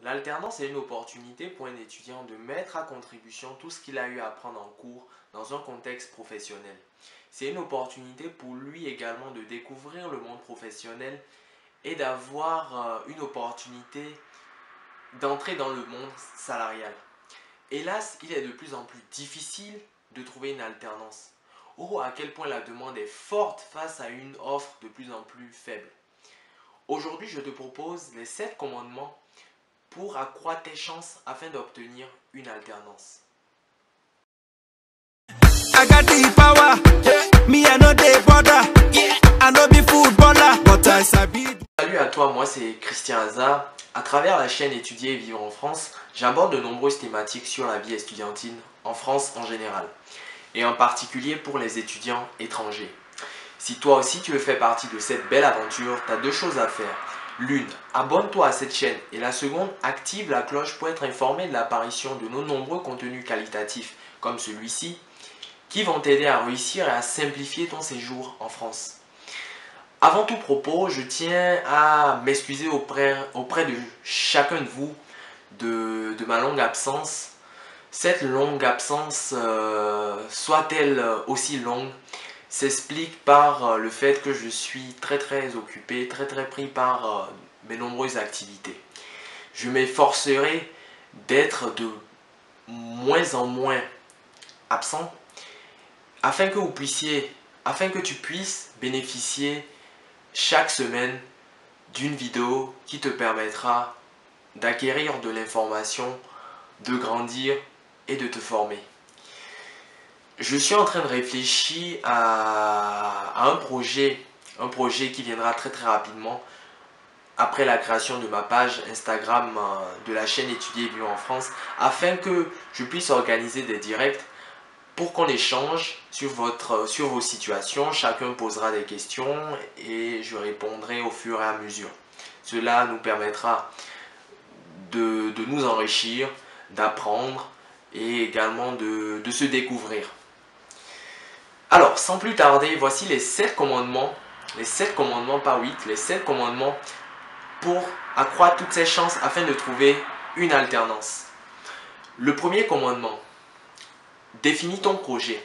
L'alternance est une opportunité pour un étudiant de mettre à contribution tout ce qu'il a eu à apprendre en cours dans un contexte professionnel. C'est une opportunité pour lui également de découvrir le monde professionnel et d'avoir une opportunité d'entrer dans le monde salarial. Hélas, il est de plus en plus difficile de trouver une alternance. Oh, à quel point la demande est forte face à une offre de plus en plus faible. Aujourd'hui, je te propose les 7 commandements pour accroître tes chances afin d'obtenir une alternance. Salut à toi, moi c'est Christian Hazard. À travers la chaîne Étudier et vivre en France, j'aborde de nombreuses thématiques sur la vie estudiantine en France en général, et en particulier pour les étudiants étrangers. Si toi aussi tu veux faire partie de cette belle aventure, tu as 2 choses à faire. L'une, abonne-toi à cette chaîne, et la seconde, active la cloche pour être informé de l'apparition de nos nombreux contenus qualitatifs comme celui-ci qui vont t'aider à réussir et à simplifier ton séjour en France. Avant tout propos, je tiens à m'excuser auprès de chacun de vous de ma longue absence. Cette longue absence, soit-elle aussi longue, s'explique par le fait que je suis très occupé, très pris par mes nombreuses activités. Je m'efforcerai d'être de moins en moins absent afin que tu puisses bénéficier chaque semaine d'une vidéo qui te permettra d'acquérir de l'information, de grandir et de te former. Je suis en train de réfléchir à un projet qui viendra très rapidement après la création de ma page Instagram de la chaîne Étudier et vivre en France, afin que je puisse organiser des directs pour qu'on échange sur vos situations. Chacun posera des questions et je répondrai au fur et à mesure. Cela nous permettra de nous enrichir, d'apprendre et également de se découvrir. Alors, sans plus tarder, voici les 7 commandements, pas 8, les 7 commandements pour accroître toutes ses chances afin de trouver une alternance. Le premier commandement, définis ton projet.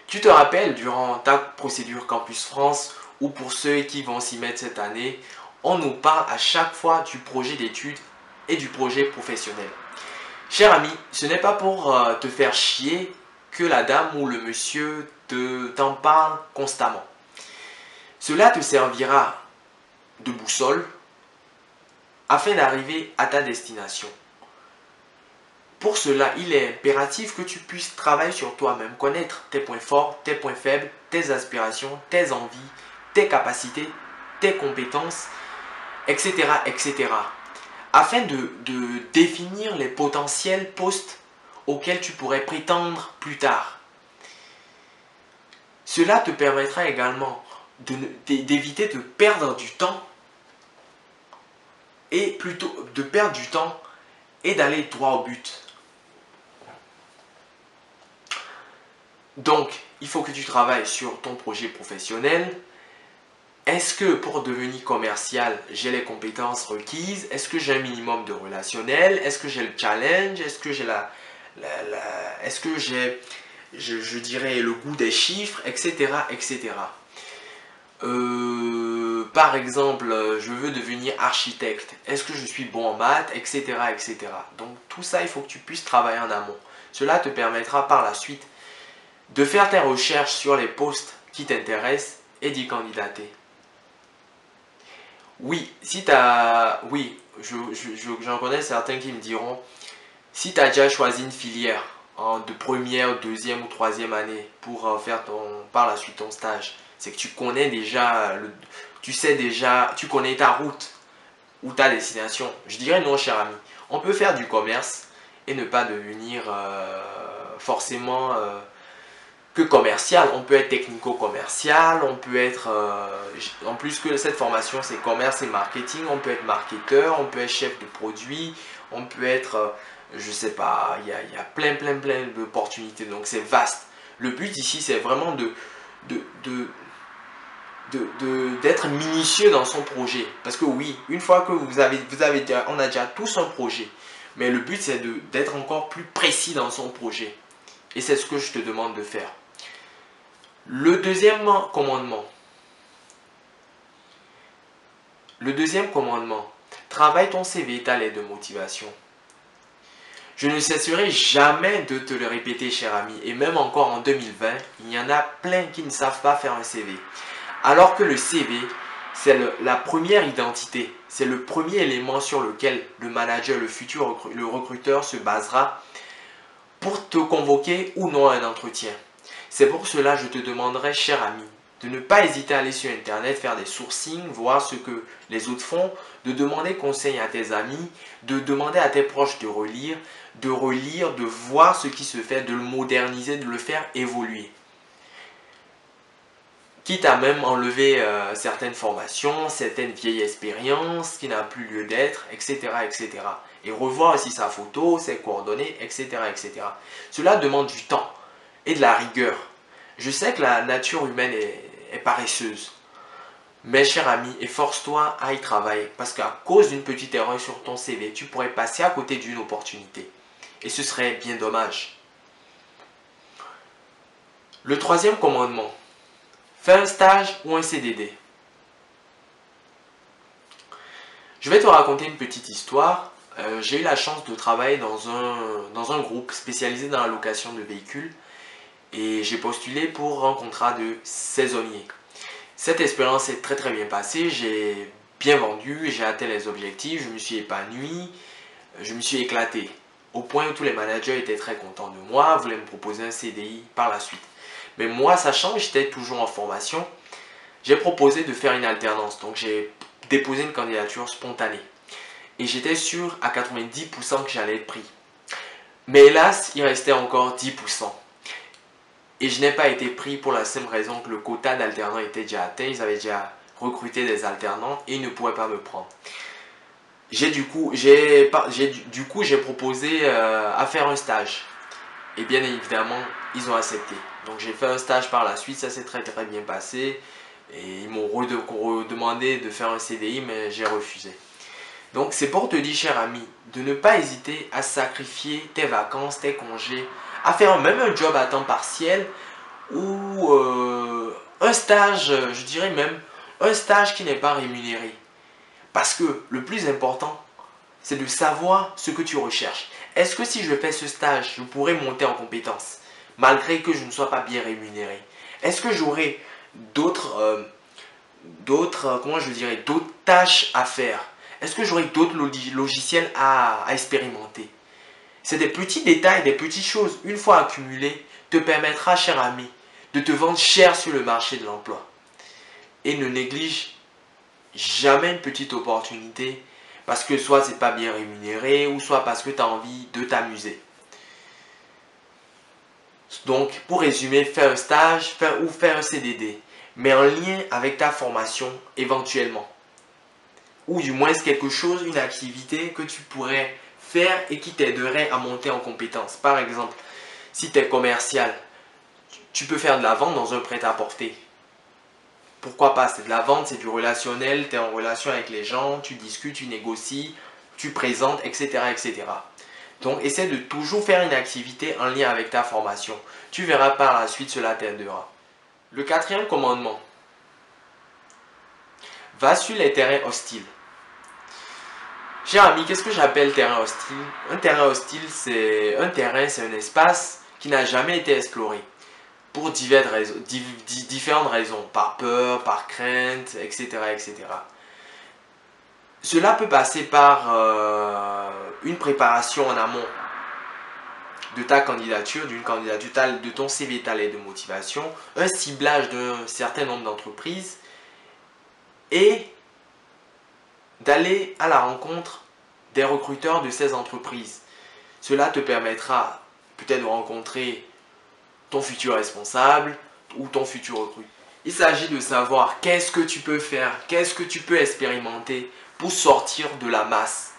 Tu te rappelles durant ta procédure Campus France, ou pour ceux qui vont s'y mettre cette année, on nous parle à chaque fois du projet d'études et du projet professionnel. Cher ami, ce n'est pas pour te faire chier que la dame ou le monsieur t'en parle constamment. Cela te servira de boussole afin d'arriver à ta destination. Pour cela, il est impératif que tu puisses travailler sur toi-même, connaître tes points forts, tes points faibles, tes aspirations, tes envies, tes capacités, tes compétences, etc. afin de définir les potentiels postes auxquels tu pourrais prétendre plus tard. Cela te permettra également d'éviter de perdre du temps et d'aller droit au but. Donc, il faut que tu travailles sur ton projet professionnel. Est-ce que pour devenir commercial, j'ai les compétences requises? Est-ce que j'ai un minimum de relationnel? Est-ce que j'ai le challenge? Est-ce que j'ai je dirais, le goût des chiffres, etc. Par exemple, je veux devenir architecte. Est-ce que je suis bon en maths, etc. Donc tout ça, il faut que tu puisses travailler en amont. Cela te permettra par la suite de faire tes recherches sur les postes qui t'intéressent et d'y candidater. Oui, j'en connais certains qui me diront, si tu as déjà choisi une filière de première, deuxième ou troisième année pour faire par la suite ton stage, c'est que tu connais déjà, tu connais ta route ou ta destination. Je dirais non, cher ami. On peut faire du commerce et ne pas devenir forcément que commercial. On peut être technico-commercial, on peut être, en plus que cette formation c'est commerce et marketing, on peut être marketeur, on peut être chef de produit, on peut être, je sais pas, il y a plein d'opportunités, donc c'est vaste. Le but ici c'est vraiment d'être minutieux dans son projet. Parce que oui, une fois que on a déjà tous un projet, mais le but c'est d'être encore plus précis dans son projet. Et c'est ce que je te demande de faire. Le deuxième commandement. Travaille ton CV, ta lettre de motivation. Je ne cesserai jamais de te le répéter, cher ami. Et même encore en 2020, il y en a plein qui ne savent pas faire un CV. Alors que le CV, c'est la première identité. C'est le premier élément sur lequel le manager, le recruteur se basera pour te convoquer ou non à un entretien. C'est pour cela que je te demanderai, cher ami, de ne pas hésiter à aller sur Internet, faire des sourcings, voir ce que les autres font, de demander conseil à tes amis, de demander à tes proches de relire, de voir ce qui se fait, de le moderniser, de le faire évoluer. Quitte à même enlever certaines formations, certaines vieilles expériences qui n'ont plus lieu d'être, etc., etc. Et revoir aussi sa photo, ses coordonnées, etc., etc. Cela demande du temps et de la rigueur. Je sais que la nature humaine est paresseuse. Mais cher ami, efforce-toi à y travailler parce qu'à cause d'une petite erreur sur ton CV, tu pourrais passer à côté d'une opportunité. Et ce serait bien dommage. Le troisième commandement. Fais un stage ou un CDD. Je vais te raconter une petite histoire. J'ai eu la chance de travailler dans un groupe spécialisé dans la location de véhicules et j'ai postulé pour un contrat de saisonnier. Cette expérience s'est très bien passée. J'ai bien vendu, j'ai atteint les objectifs, je me suis épanoui, je me suis éclaté. Au point où tous les managers étaient très contents de moi, voulaient me proposer un CDI par la suite. Mais moi, sachant que j'étais toujours en formation, j'ai proposé de faire une alternance. Donc j'ai déposé une candidature spontanée. Et j'étais sûr à 90% que j'allais être pris. Mais hélas, il restait encore 10%. Et je n'ai pas été pris pour la simple raison que le quota d'alternants était déjà atteint. Ils avaient déjà recruté des alternants et ils ne pouvaient pas me prendre. Du coup, j'ai proposé à faire un stage. Et bien évidemment, ils ont accepté. Donc j'ai fait un stage par la suite, ça s'est très bien passé. Et ils m'ont redemandé de faire un CDI, mais j'ai refusé. Donc c'est pour te dire, cher ami, de ne pas hésiter à sacrifier tes vacances, tes congés, à faire même un job à temps partiel ou un stage, je dirais même un stage qui n'est pas rémunéré. Parce que le plus important, c'est de savoir ce que tu recherches. Est-ce que si je fais ce stage, je pourrais monter en compétences malgré que je ne sois pas bien rémunéré? Est-ce que j'aurai d'autres tâches à faire? Est-ce que j'aurai d'autres logiciels à expérimenter? C'est des petits détails, des petites choses, une fois accumulées, te permettra, cher ami, de te vendre cher sur le marché de l'emploi. Et ne néglige jamais une petite opportunité parce que soit c'est pas bien rémunéré ou soit parce que tu as envie de t'amuser. Donc, pour résumer, fais un stage ou fais un CDD, mais en lien avec ta formation éventuellement. Ou du moins quelque chose, une activité que tu pourrais faire et qui t'aiderait à monter en compétence. Par exemple, si tu es commercial, tu peux faire de la vente dans un prêt-à-porter. Pourquoi pas? C'est de la vente, c'est du relationnel, tu es en relation avec les gens, tu discutes, tu négocies, tu présentes, etc., etc. Donc, essaie de toujours faire une activité en lien avec ta formation. Tu verras par la suite, cela t'aidera. Le quatrième commandement. Va sur les terrains hostiles. Cher ami, qu'est-ce que j'appelle terrain hostile? Un terrain hostile, c'est un espace qui n'a jamais été exploré. Pour différentes raisons, par peur, par crainte, etc., etc. Cela peut passer par une préparation en amont de ta candidature, de ton CV, ta lettre de motivation, un ciblage d'un certain nombre d'entreprises et d'aller à la rencontre des recruteurs de ces entreprises. Cela te permettra peut-être de rencontrer ton futur responsable ou ton futur recruteur. Il s'agit de savoir qu'est-ce que tu peux faire, qu'est-ce que tu peux expérimenter pour sortir de la masse.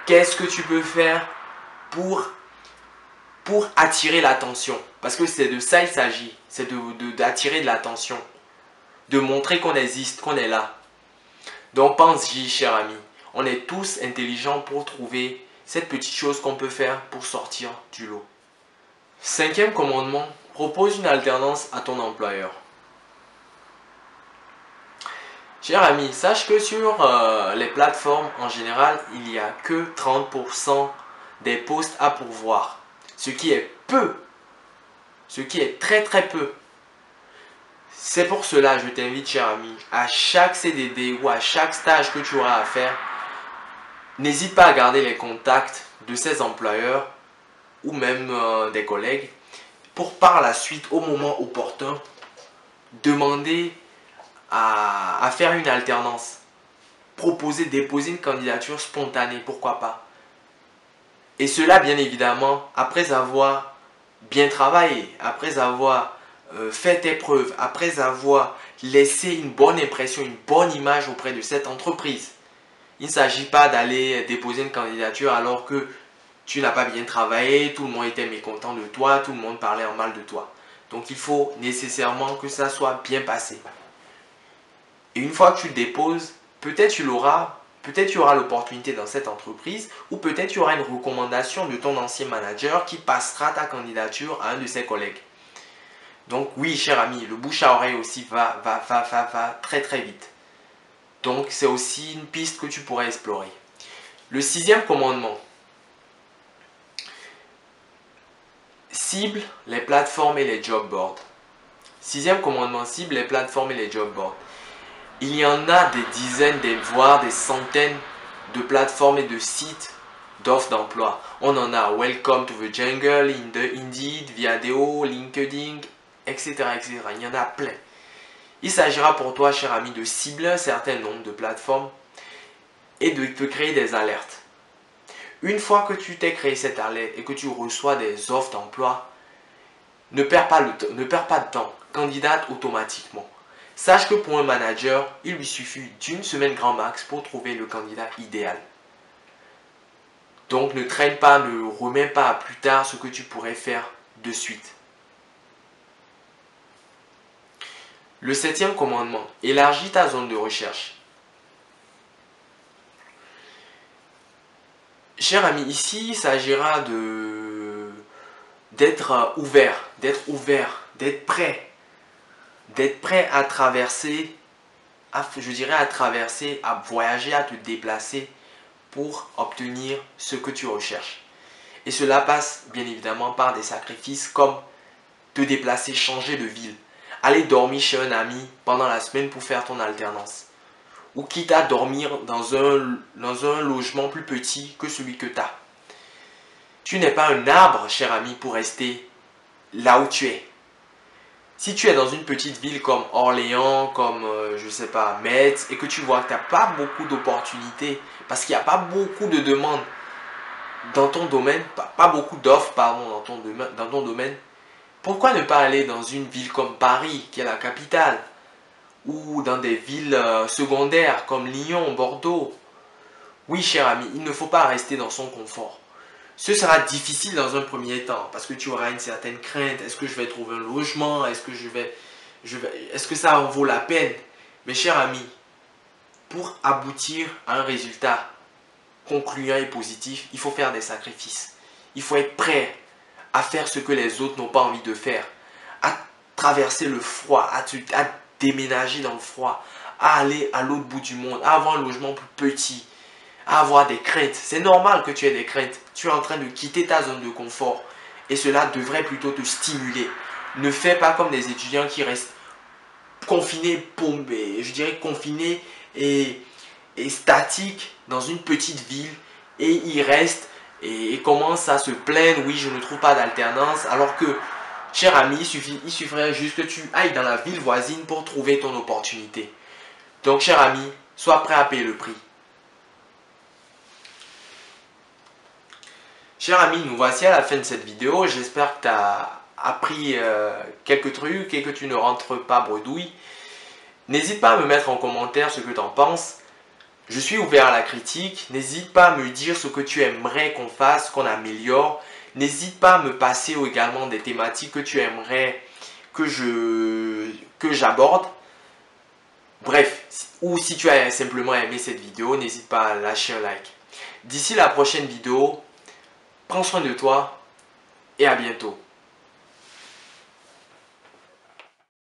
Qu'est-ce que tu peux faire pour attirer l'attention? Parce que c'est de ça il s'agit, c'est d'attirer de l'attention. de montrer qu'on existe, qu'on est là. Donc pense-y, cher ami, on est tous intelligents pour trouver cette petite chose qu'on peut faire pour sortir du lot. Cinquième commandement, propose une alternance à ton employeur. Cher ami, sache que sur les plateformes en général, il n'y a que 30% des postes à pourvoir. Ce qui est peu. Ce qui est très très peu. C'est pour cela, je t'invite, cher ami, à chaque CDD ou à chaque stage que tu auras à faire, n'hésite pas à garder les contacts de ces employeurs ou même des collègues pour par la suite, au moment opportun, demander à faire une alternance. Déposer une candidature spontanée, pourquoi pas. Et cela, bien évidemment, après avoir bien travaillé, après avoir fait tes preuves, après avoir laissé une bonne impression, une bonne image auprès de cette entreprise. Il ne s'agit pas d'aller déposer une candidature alors que tu n'as pas bien travaillé, tout le monde était mécontent de toi, tout le monde parlait en mal de toi. Donc il faut nécessairement que ça soit bien passé. Et une fois que tu le déposes, peut-être tu l'auras, peut-être tu auras l'opportunité dans cette entreprise ou peut-être tu auras une recommandation de ton ancien manager qui passera ta candidature à un de ses collègues. Donc oui, cher ami, le bouche à oreille aussi va très très vite. Donc c'est aussi une piste que tu pourrais explorer. Le sixième commandement. Cible les plateformes et les job boards. Sixième commandement, cible les plateformes et les job boards. Il y en a des dizaines, voire des centaines de plateformes et de sites d'offres d'emploi. On en a Welcome to the Jungle, Indeed, Viadeo, LinkedIn, etc., etc. Il y en a plein. Il s'agira pour toi, cher ami, de cibler un certain nombre de plateformes et de te créer des alertes. Une fois que tu t'es créé cette alerte et que tu reçois des offres d'emploi, ne perds pas de temps. Candidate automatiquement. Sache que pour un manager, il lui suffit d'une semaine grand max pour trouver le candidat idéal. Donc ne traîne pas, ne remets pas à plus tard ce que tu pourrais faire de suite. Le septième commandement, élargis ta zone de recherche. Cher ami, ici il s'agira d'être ouvert, d'être prêt à traverser, à voyager, à te déplacer pour obtenir ce que tu recherches. Et cela passe bien évidemment par des sacrifices comme te déplacer, changer de ville, aller dormir chez un ami pendant la semaine pour faire ton alternance. Ou quitte à dormir dans un logement plus petit que celui que tu as. Tu n'es pas un arbre, cher ami, pour rester là où tu es. Si tu es dans une petite ville comme Orléans, comme, je sais pas, Metz, et que tu vois que tu n'as pas beaucoup d'opportunités, parce qu'il n'y a pas beaucoup de demandes dans ton domaine, pas beaucoup d'offres, pardon, dans ton domaine, pourquoi ne pas aller dans une ville comme Paris, qui est la capitale, ou dans des villes secondaires comme Lyon, Bordeaux? Oui, cher ami, il ne faut pas rester dans son confort. Ce sera difficile dans un premier temps parce que tu auras une certaine crainte. Est-ce que je vais trouver un logement? Est-ce que ça en vaut la peine? Mes chers amis, pour aboutir à un résultat concluant et positif, il faut faire des sacrifices. Il faut être prêt à faire ce que les autres n'ont pas envie de faire, à traverser le froid, à déménager dans le froid, à aller à l'autre bout du monde, à avoir un logement plus petit, à avoir des craintes. C'est normal que tu aies des craintes. Tu es en train de quitter ta zone de confort et cela devrait plutôt te stimuler. Ne fais pas comme des étudiants qui restent confinés, je dirais confinés et statiques dans une petite ville et ils restent et commencent à se plaindre. Oui, je ne trouve pas d'alternance, alors que, cher ami, il suffirait juste que tu ailles dans la ville voisine pour trouver ton opportunité. Donc, cher ami, sois prêt à payer le prix. Cher ami, nous voici à la fin de cette vidéo. J'espère que tu as appris quelques trucs et que tu ne rentres pas bredouille. N'hésite pas à me mettre en commentaire ce que tu en penses. Je suis ouvert à la critique. N'hésite pas à me dire ce que tu aimerais qu'on fasse, qu'on améliore. N'hésite pas à me passer également des thématiques que tu aimerais que j'aborde. Bref, ou si tu as simplement aimé cette vidéo, n'hésite pas à lâcher un like. D'ici la prochaine vidéo, prends soin de toi et à bientôt.